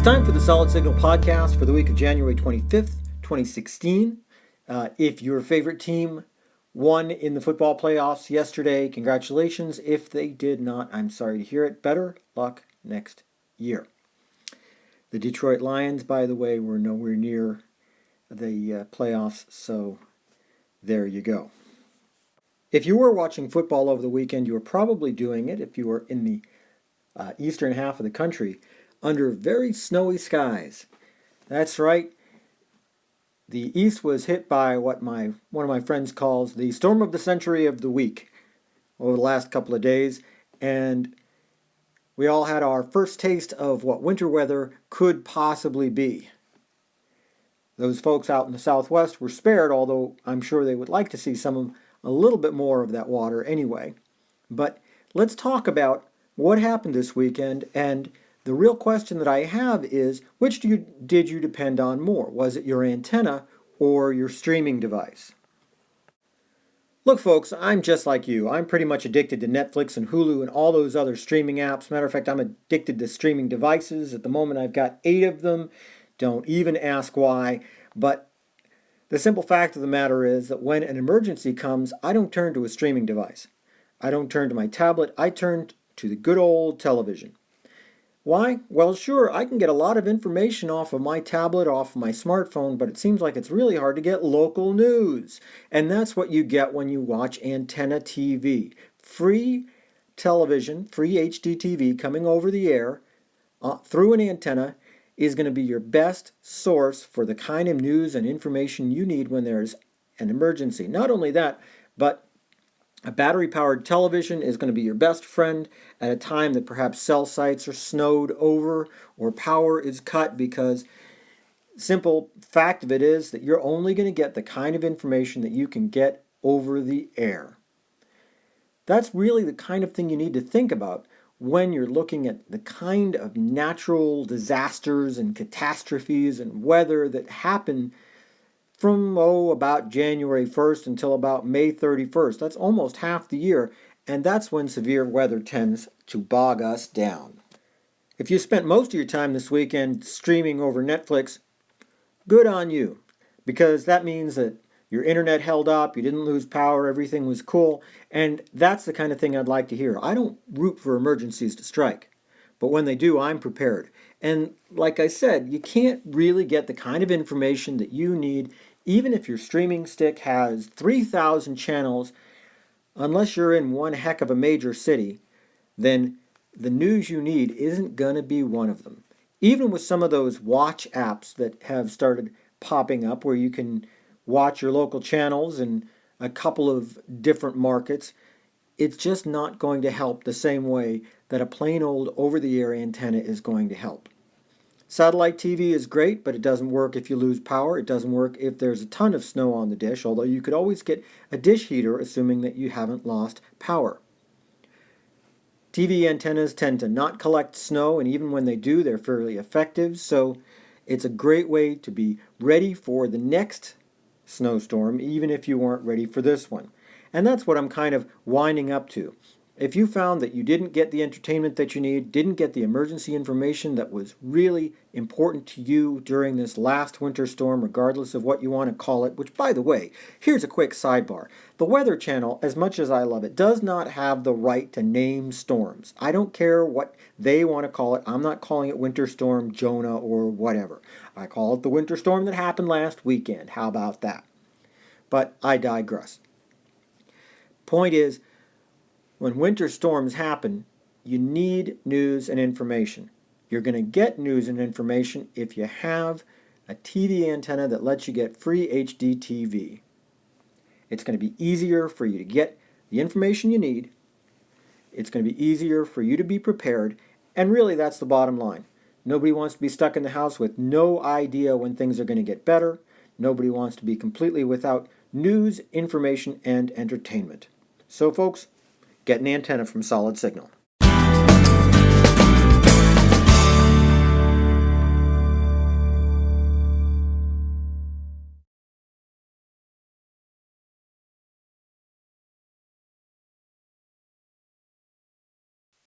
time for the Solid Signal podcast for the week of January 25th, 2016. If your favorite team won in the football playoffs yesterday, congratulations. If they did not, I'm sorry to hear it. Better luck next year. The Detroit Lions, by the way, were nowhere near the playoffs, so there you go. If you were watching football over the weekend, you were probably doing it, if you were in the eastern half of the country, under very snowy skies. That's right. The East was hit by what one of my friends calls the storm of the century of the week over the last couple of days, and we all had our first taste of what winter weather could possibly be. Those folks out in the Southwest were spared, although I'm sure they would like to see a little bit more of that water anyway. But let's talk about what happened this weekend, and the real question that I have is, which did you depend on more? Was it your antenna or your streaming device? Look, folks, I'm just like you. I'm pretty much addicted to Netflix and Hulu and all those other streaming apps. Matter of fact, I'm addicted to streaming devices. At the moment, I've got 8 of them. Don't even ask why. But the simple fact of the matter is that when an emergency comes, I don't turn to a streaming device. I don't turn to my tablet. I turn to the good old television. Why? Well, sure, I can get a lot of information off of my tablet, off of my smartphone, but it seems like it's really hard to get local news. And that's what you get when you watch Antenna TV. Free television, free HD TV coming over the air through an antenna is going to be your best source for the kind of news and information you need when there's an emergency. Not only that, but a battery-powered television is going to be your best friend at a time that perhaps cell sites are snowed over or power is cut, because simple fact of it is that you're only going to get the kind of information that you can get over the air. That's really the kind of thing you need to think about when you're looking at the kind of natural disasters and catastrophes and weather that happen from about January 1st until about May 31st. That's almost half the year, and that's when severe weather tends to bog us down. If you spent most of your time this weekend streaming over Netflix, good on you, because that means that your internet held up, you didn't lose power, everything was cool, and that's the kind of thing I'd like to hear. I don't root for emergencies to strike, but when they do, I'm prepared. And like I said, you can't really get the kind of information that you need, even if your streaming stick has 3,000 channels, unless you're in one heck of a major city, then the news you need isn't going to be one of them. Even with some of those watch apps that have started popping up where you can watch your local channels in a couple of different markets, it's just not going to help the same way that a plain old over-the-air antenna is going to help. Satellite TV is great, but it doesn't work if you lose power. It doesn't work if there's a ton of snow on the dish, although you could always get a dish heater assuming that you haven't lost power. TV antennas tend to not collect snow, and even when they do, they're fairly effective, so it's a great way to be ready for the next snowstorm, even if you weren't ready for this one. And that's what I'm kind of winding up to. If you found that you didn't get the entertainment that you need, didn't get the emergency information that was really important to you during this last winter storm, regardless of what you want to call it, which, by the way, here's a quick sidebar. The Weather Channel, as much as I love it, does not have the right to name storms. I don't care what they want to call it. I'm not calling it Winter Storm Jonah or whatever. I call it the winter storm that happened last weekend. How about that? But I digress. Point is, when winter storms happen, you need news and information. You're going to get news and information if you have a TV antenna that lets you get free HD TV. It's going to be easier for you to get the information you need. It's going to be easier for you to be prepared. And really, that's the bottom line. Nobody wants to be stuck in the house with no idea when things are going to get better. Nobody wants to be completely without news, information, and entertainment. So, folks, get an antenna from Solid Signal.